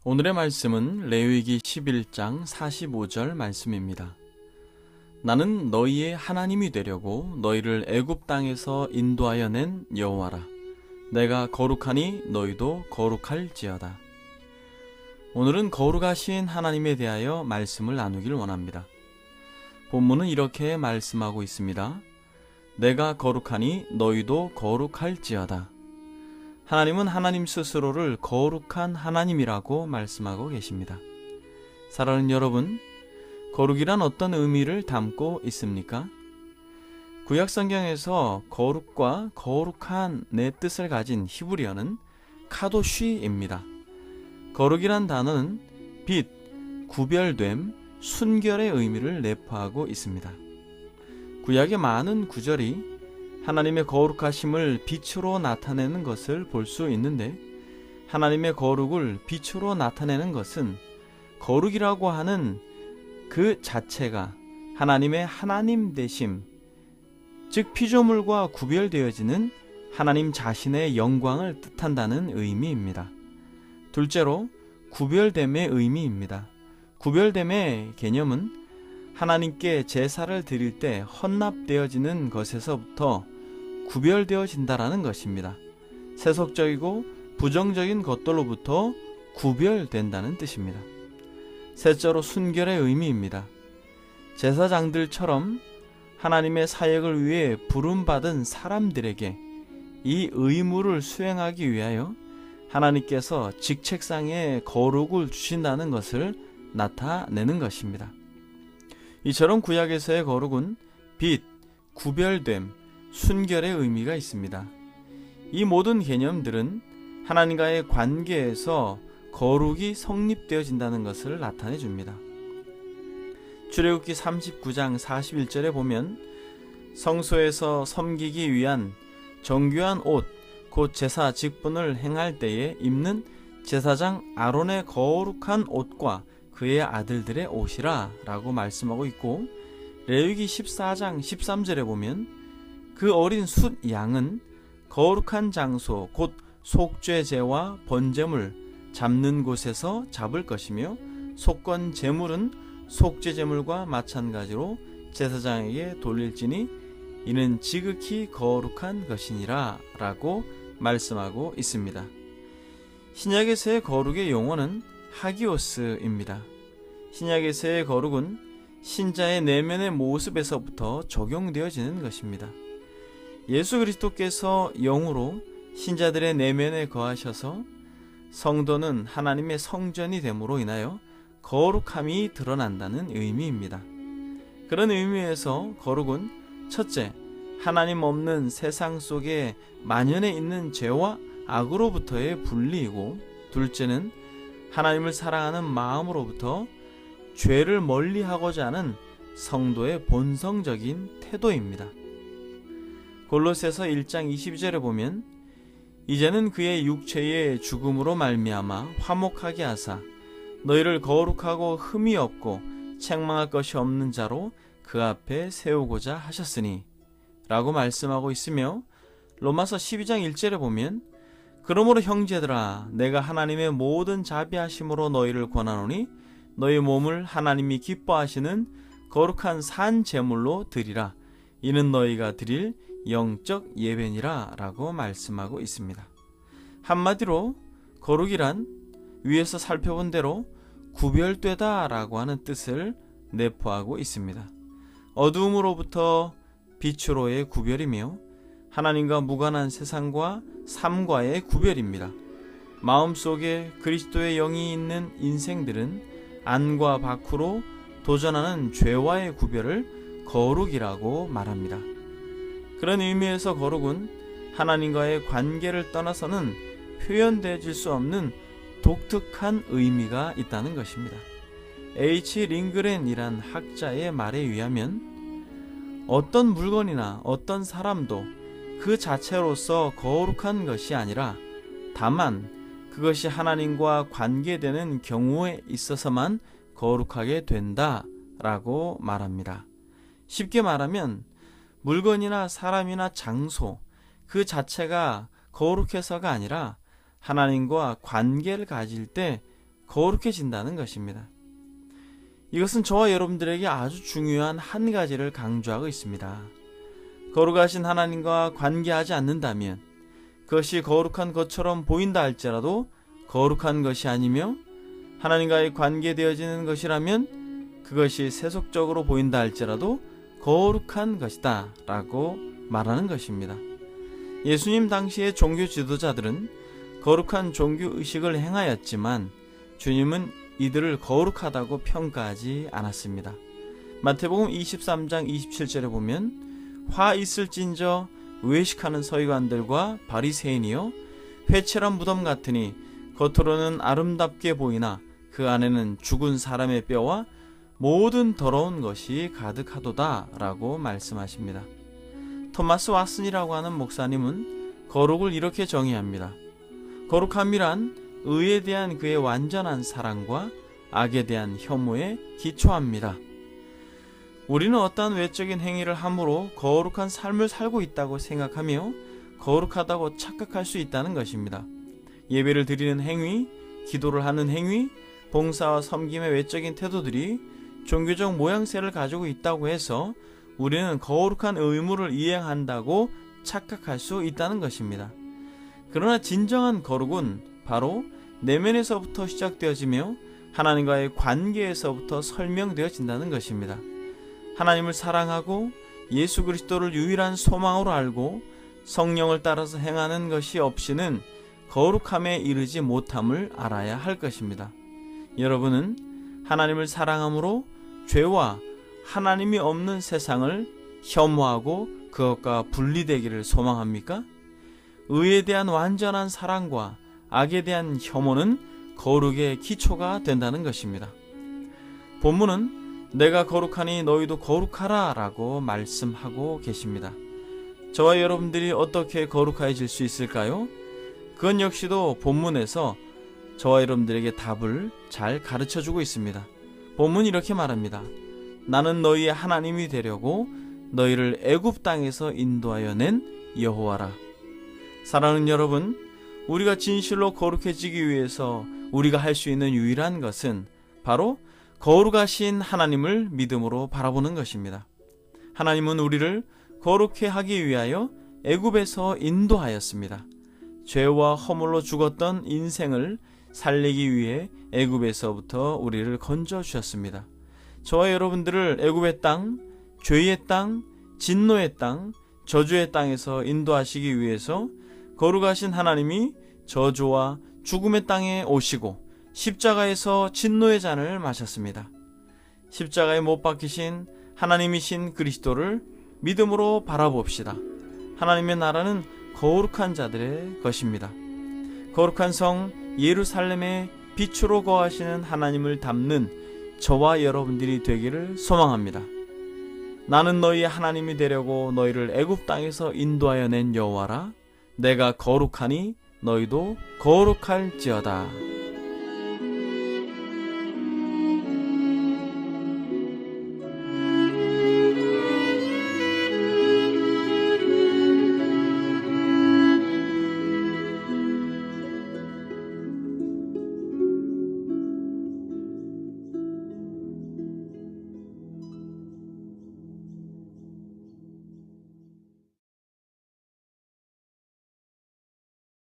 오늘의 말씀은 레위기 11장 45절 말씀입니다. 나는 너희의 하나님이 되려고 너희를 애굽 땅에서 인도하여 낸 여호와라. 내가 거룩하니 너희도 거룩할지어다. 오늘은 거룩하신 하나님에 대하여 말씀을 나누길 원합니다. 본문은 이렇게 말씀하고 있습니다. 내가 거룩하니 너희도 거룩할지어다. 하나님은 하나님 스스로를 거룩한 하나님이라고 말씀하고 계십니다. 사랑하는 여러분, 거룩이란 어떤 의미를 담고 있습니까? 구약 성경에서 거룩과 거룩한 내 뜻을 가진 히브리어는 카도쉬입니다. 거룩이란 단어는 빛, 구별됨, 순결의 의미를 내포하고 있습니다. 구약의 많은 구절이 하나님의 거룩하심을 빛으로 나타내는 것을 볼 수 있는데, 하나님의 거룩을 빛으로 나타내는 것은 거룩이라고 하는 그 자체가 하나님의 하나님 되심, 즉 피조물과 구별되어지는 하나님 자신의 영광을 뜻한다는 의미입니다. 둘째로 구별됨의 의미입니다. 구별됨의 개념은 하나님께 제사를 드릴 때 헌납되어지는 것에서부터 구별되어진다라는 것입니다. 세속적이고 부정적인 것들로부터 구별된다는 뜻입니다. 셋째로 순결의 의미입니다. 제사장들처럼 하나님의 사역을 위해 부름받은 사람들에게 이 의무를 수행하기 위하여 하나님께서 직책상의 거룩을 주신다는 것을 나타내는 것입니다. 이처럼 구약에서의 거룩은 빛, 구별됨, 순결의 의미가 있습니다. 이 모든 개념들은 하나님과의 관계에서 거룩이 성립되어진다는 것을 나타내 줍니다. 출애굽기 39장 41절에 보면 성소에서 섬기기 위한 정교한 옷, 곧 제사 직분을 행할 때에 입는 제사장 아론의 거룩한 옷과 그의 아들들의 옷이라 라고 말씀하고 있고, 레위기 14장 13절에 보면 그 어린 숫 양은 거룩한 장소 곧 속죄제와 번제물 잡는 곳에서 잡을 것이며, 속건 제물은 속죄제물과 마찬가지로 제사장에게 돌릴지니 이는 지극히 거룩한 것이니라 라고 말씀하고 있습니다. 신약에서의 거룩의 용어는 하기오스입니다. 신약에서의 거룩은 신자의 내면의 모습에서부터 적용되어지는 것입니다. 예수 그리스도께서 영으로 신자들의 내면에 거하셔서 성도는 하나님의 성전이 됨으로 인하여 거룩함이 드러난다는 의미입니다. 그런 의미에서 거룩은 첫째, 하나님 없는 세상 속에 만연해 있는 죄와 악으로부터의 분리이고, 둘째는 하나님을 사랑하는 마음으로부터 죄를 멀리하고자 하는 성도의 본성적인 태도입니다. 골로새서 1장 22절에 보면 이제는 그의 육체의 죽음으로 말미암아 화목하게 하사 너희를 거룩하고 흠이 없고 책망할 것이 없는 자로 그 앞에 세우고자 하셨으니 라고 말씀하고 있으며, 로마서 12장 1절에 보면 그러므로 형제들아 내가 하나님의 모든 자비하심으로 너희를 권하노니 너희 몸을 하나님이 기뻐하시는 거룩한 산 제물로 드리라. 이는 너희가 드릴 영적 예배니라 라고 말씀하고 있습니다. 한마디로 거룩이란 위에서 살펴본 대로 구별되다 라고 하는 뜻을 내포하고 있습니다. 어두움으로부터 빛으로의 구별이며 하나님과 무관한 세상과 삶과의 구별입니다. 마음속에 그리스도의 영이 있는 인생들은 안과 밖으로 도전하는 죄와의 구별을 거룩이라고 말합니다. 그런 의미에서 거룩은 하나님과의 관계를 떠나서는 표현되어질 수 없는 독특한 의미가 있다는 것입니다. H. 링그렌이란 학자의 말에 의하면 어떤 물건이나 어떤 사람도 그 자체로서 거룩한 것이 아니라 다만 그것이 하나님과 관계되는 경우에 있어서만 거룩하게 된다라고 말합니다. 쉽게 말하면 물건이나 사람이나 장소 그 자체가 거룩해서가 아니라 하나님과 관계를 가질 때 거룩해진다는 것입니다. 이것은 저와 여러분들에게 아주 중요한 한 가지를 강조하고 있습니다. 거룩하신 하나님과 관계하지 않는다면 그것이 거룩한 것처럼 보인다 할지라도 거룩한 것이 아니며, 하나님과의 관계되어지는 것이라면 그것이 세속적으로 보인다 할지라도 거룩한 것이다 라고 말하는 것입니다. 예수님 당시의 종교 지도자들은 거룩한 종교의식을 행하였지만 주님은 이들을 거룩하다고 평가하지 않았습니다. 마태복음 23장 27절에 보면 화 있을진저 외식하는 서기관들과 바리새인이여 회칠한 무덤 같으니 겉으로는 아름답게 보이나 그 안에는 죽은 사람의 뼈와 모든 더러운 것이 가득하도다 라고 말씀하십니다. 토마스 왓슨이라고 하는 목사님은 거룩을 이렇게 정의합니다. 거룩함이란 의에 대한 그의 완전한 사랑과 악에 대한 혐오에 기초합니다. 우리는 어떠한 외적인 행위를 함으로 거룩한 삶을 살고 있다고 생각하며 거룩하다고 착각할 수 있다는 것입니다. 예배를 드리는 행위, 기도를 하는 행위, 봉사와 섬김의 외적인 태도들이 종교적 모양새를 가지고 있다고 해서 우리는 거룩한 의무를 이행한다고 착각할 수 있다는 것입니다. 그러나 진정한 거룩은 바로 내면에서부터 시작되어지며 하나님과의 관계에서부터 설명되어진다는 것입니다. 하나님을 사랑하고 예수 그리스도를 유일한 소망으로 알고 성령을 따라서 행하는 것이 없이는 거룩함에 이르지 못함을 알아야 할 것입니다. 여러분은 하나님을 사랑함으로 죄와 하나님이 없는 세상을 혐오하고 그것과 분리되기를 소망합니까? 의에 대한 완전한 사랑과 악에 대한 혐오는 거룩의 기초가 된다는 것입니다. 본문은 내가 거룩하니 너희도 거룩하라 라고 말씀하고 계십니다. 저와 여러분들이 어떻게 거룩해질 수 있을까요? 그건 역시도 본문에서 저와 여러분들에게 답을 잘 가르쳐주고 있습니다. 본문이 이렇게 말합니다. 나는 너희의 하나님이 되려고 너희를 애굽 땅에서 인도하여 낸 여호와라. 사랑하는 여러분, 우리가 진실로 거룩해지기 위해서 우리가 할 수 있는 유일한 것은 바로 거룩하신 하나님을 믿음으로 바라보는 것입니다. 하나님은 우리를 거룩해 하기 위하여 애굽에서 인도하였습니다. 죄와 허물로 죽었던 인생을 살리기 위해 애굽에서부터 우리를 건져 주셨습니다. 저와 여러분들을 애굽의 땅, 죄의 땅, 진노의 땅, 저주의 땅에서 인도하시기 위해서 거룩하신 하나님이 저주와 죽음의 땅에 오시고 십자가에서 진노의 잔을 마셨습니다. 십자가에 못 박히신 하나님이신 그리스도를 믿음으로 바라봅시다. 하나님의 나라는 거룩한 자들의 것입니다. 거룩한 성 예루살렘의 빛으로 거하시는 하나님을 담는 저와 여러분들이 되기를 소망합니다. 나는 너희의 하나님이 되려고 너희를 애굽 땅에서 인도하여 낸 여호와라. 내가 거룩하니 너희도 거룩할지어다.